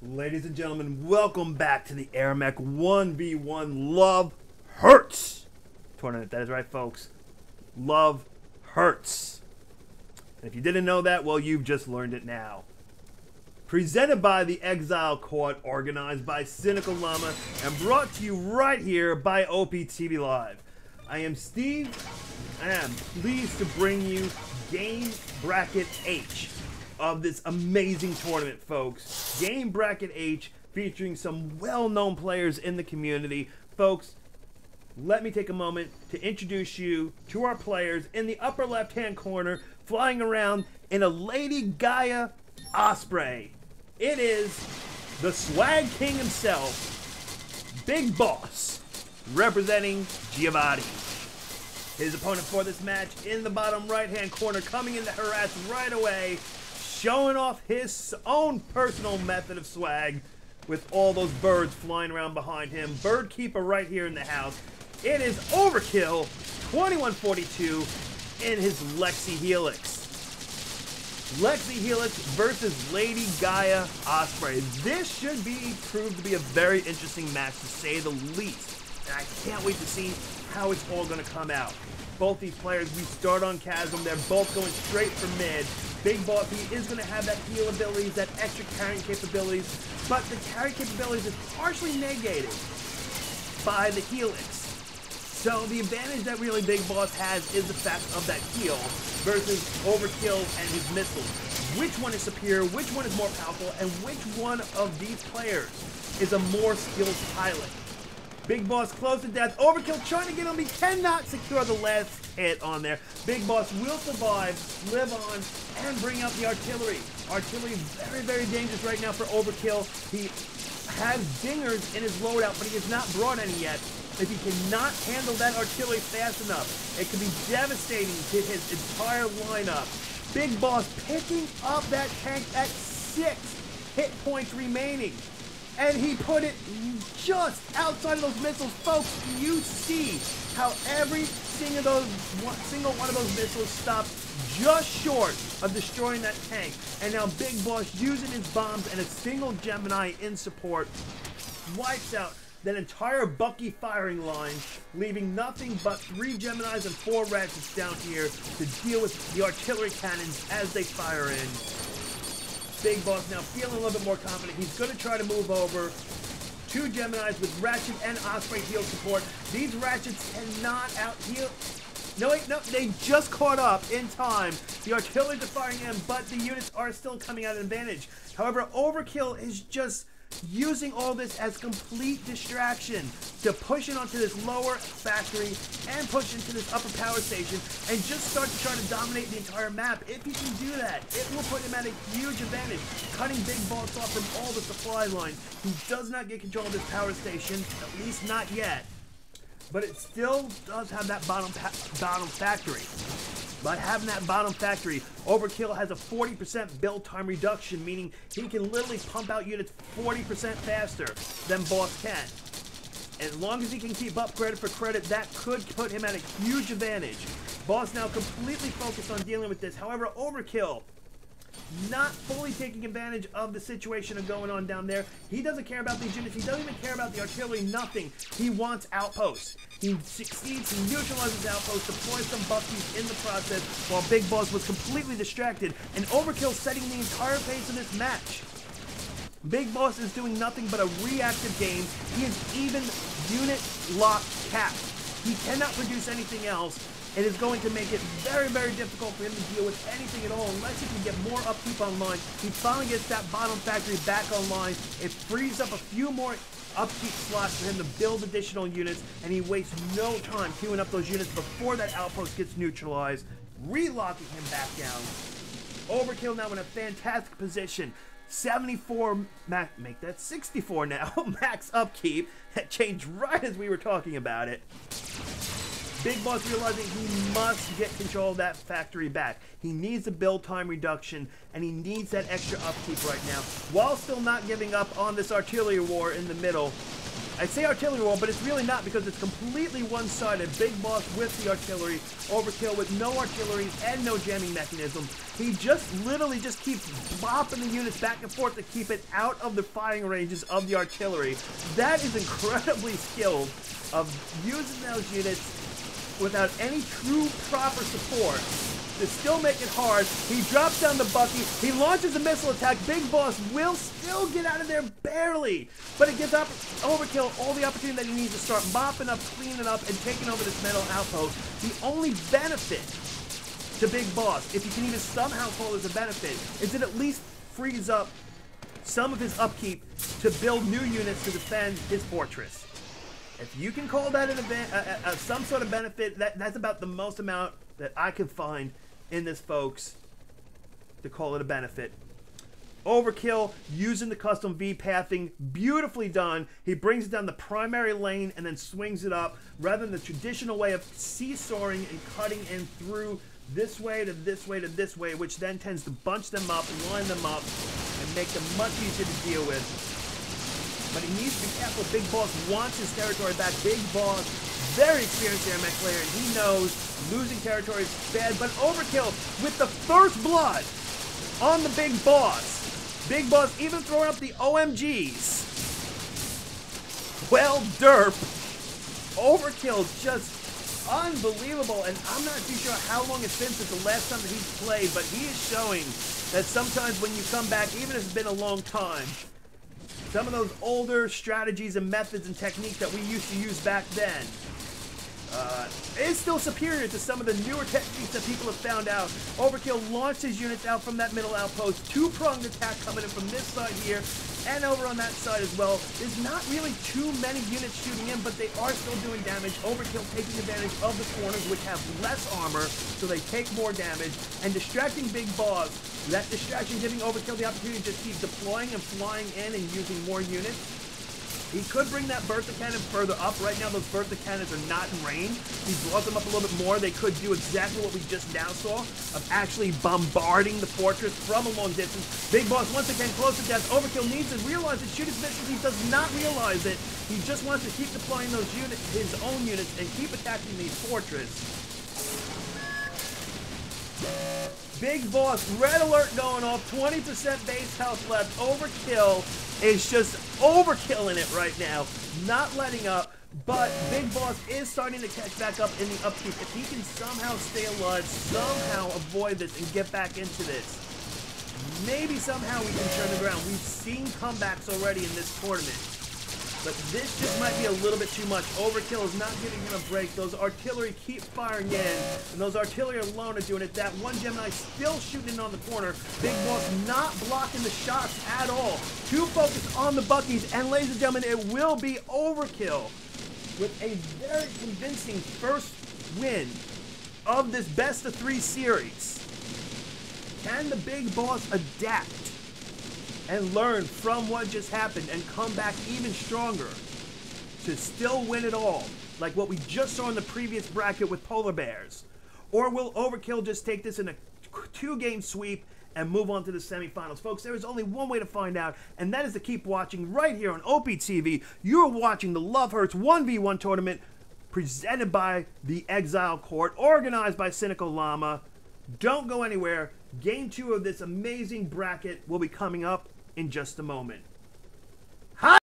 Ladies and gentlemen, welcome back to the AirMech 1v1 Love Hurts tournament. That is right, folks. Love Hurts. And if you didn't know that, well, you've just learned it now. Presented by the Exiled Court, organized by Cynical Llama, and brought to you right here by OPTVLive. I am Steve, and I'm pleased to bring you Game Bracket H of this amazing tournament, folks. Game Bracket H, featuring some well-known players in the community. Folks, let me take a moment to introduce you to our players in the upper left-hand corner, flying around in a Lady Gaia Osprey. It is the Swag King himself, Big Boss, representing Giovanni. His opponent for this match in the bottom right-hand corner, coming in to harass right away, showing off his own personal method of swag with all those birds flying around behind him. Bird Keeper right here in the house. It is Overkill2142 in his Lexi Helix. Lexi Helix versus Lady Gaia Osprey. This should prove to be a very interesting match, to say the least. And I can't wait to see how it's all going to come out. Both these players, we start on Chasm. They're both going straight for mid. Big Boss, he is going to have that heal abilities, that extra carrying capabilities, but the carry capabilities is partially negated by the Helix. So the advantage that really Big Boss has is the fact of that heal versus Overkill and his missiles. Which one is superior, which one is more powerful, and which one of these players is a more skilled pilot? Big Boss close to death. Overkill trying to get him. He cannot secure the last hit on there. Big Boss will survive, live on, and bring out the artillery. Artillery very, very dangerous right now for Overkill. He has dingers in his loadout, but he has not brought any yet. If he cannot handle that artillery fast enough, it could be devastating to his entire lineup. Big Boss picking up that tank at 6 hit points remaining. And he put it just outside of those missiles. Folks, you see how every single one of those missiles stopped just short of destroying that tank. And now Big Boss, using his bombs and a single Gemini in support, wipes out that entire Bucky firing line, leaving nothing but 3 Geminis and 4 Ratchets down here to deal with the artillery cannons as they fire in. Big Boss now feeling a little bit more confident. He's going to try to move over 2 Geminis with Ratchet and Osprey heal support. These Ratchets cannot out-heal. No, wait, no, they just caught up in time. The artillery's firing in, but the units are still coming out an advantage. However, Overkill is just using all this as complete distraction to push it onto this lower factory and push into this upper power station and just start to try to dominate the entire map. If he can do that, it will put him at a huge advantage, cutting Big Boss off from all the supply lines. He does not get control of this power station, at least not yet, but it still does have that bottom factory. By having that bottom factory, Overkill has a 40% build time reduction, meaning he can literally pump out units 40% faster than Boss can. As long as he can keep up credit for credit, that could put him at a huge advantage. Boss now completely focused on dealing with this. However, Overkill not fully taking advantage of the situation going on down there. He doesn't care about these units. He doesn't even care about the artillery, nothing. He wants outposts. He succeeds, he neutralizes outposts, deploys some Buckies in the process, while Big Boss was completely distracted, and Overkill setting the entire pace of this match. Big Boss is doing nothing but a reactive game. He is even unit lock capped. He cannot produce anything else. It is going to make it very, very difficult for him to deal with anything at all unless he can get more upkeep online. He finally gets that bottom factory back online. It frees up a few more upkeep slots for him to build additional units, and he wastes no time queuing up those units before that outpost gets neutralized, relocking him back down. Overkill now in a fantastic position. 74 max, make that 64 now, max upkeep. That changed right as we were talking about it. Big Boss realizing he must get control of that factory back. He needs a build time reduction, and he needs that extra upkeep right now, while still not giving up on this artillery war in the middle, I say artillery wall, but it's really not because it's completely one-sided. Big Boss with the artillery, Overkill with no artillery and no jamming mechanism. He just literally just keeps bopping the units back and forth to keep it out of the firing ranges of the artillery. That is incredibly skilled of using those units without any true proper support to still make it hard. He drops down the Bucky. He launches a missile attack. Big Boss will still get out of there barely, but it gives Overkill all the opportunity that he needs to start mopping up, cleaning up, and taking over this metal outpost. The only benefit to Big Boss, if you can even somehow call this a benefit, is it at least frees up some of his upkeep to build new units to defend his fortress. If you can call that an event, some sort of benefit, that's about the most amount that I could find in this, folks, to call it a benefit. Overkill using the custom V pathing, beautifully done. He brings it down the primary lane and then swings it up rather than the traditional way of seesawing and cutting in through this way to this way to this way, which then tends to bunch them up, line them up, and make them much easier to deal with. But he needs to be careful. Big Boss wants his territory back. Big Boss, very experienced AirMech player, and he knows losing territory is bad. But Overkill with the first blood on the Big Boss. Big Boss even throwing up the OMGs. Well, derp. Overkill just unbelievable, and I'm not too sure how long it's been since the last time that he's played, but he is showing that sometimes when you come back, even if it's been a long time, some of those older strategies and methods and techniques that we used to use back then is still superior to some of the newer techniques that people have found out. Overkill launched his units out from that middle outpost. Two-pronged attack coming in from this side here and over on that side as well. There's not really too many units shooting in, but they are still doing damage. Overkill taking advantage of the corners, which have less armor, so they take more damage. And distracting Big Boss, that distraction giving Overkill the opportunity to just keep deploying and flying in and using more units. He could bring that Bertha cannon further up. Right now, those Bertha cannons are not in range. He brought them up a little bit more. They could do exactly what we just now saw, of actually bombarding the fortress from a long distance. Big Boss once again close to death. Overkill needs to realize that shoot his misses. He does not realize it. He just wants to keep deploying those units, his own units, and keep attacking the fortress. Big Boss, red alert going off, 20% base health left. Overkill is just overkilling it right now, not letting up, but Big Boss is starting to catch back up in the upkeep. If he can somehow stay alive, somehow avoid this and get back into this, maybe somehow we can turn the ground. We've seen comebacks already in this tournament, but this just might be a little bit too much. Overkill is not giving him a break. Those artillery keep firing in, and those artillery alone are doing it. That one Gemini still shooting in on the corner. Big Boss not blocking the shots at all. Too focused on the Buckies, and ladies and gentlemen, it will be Overkill with a very convincing first win of this best-of-3 series. Can the Big Boss adapt and learn from what just happened and come back even stronger to still win it all, like what we just saw in the previous bracket with Polar Bears? Or will Overkill just take this in a 2-game sweep and move on to the semifinals? Folks, there is only one way to find out, and that is to keep watching right here on OPTV. You're watching the Love Hurts 1v1 tournament presented by the Exiled Court, organized by Cynical Llama. Don't go anywhere. Game 2 of this amazing bracket will be coming up in just a moment.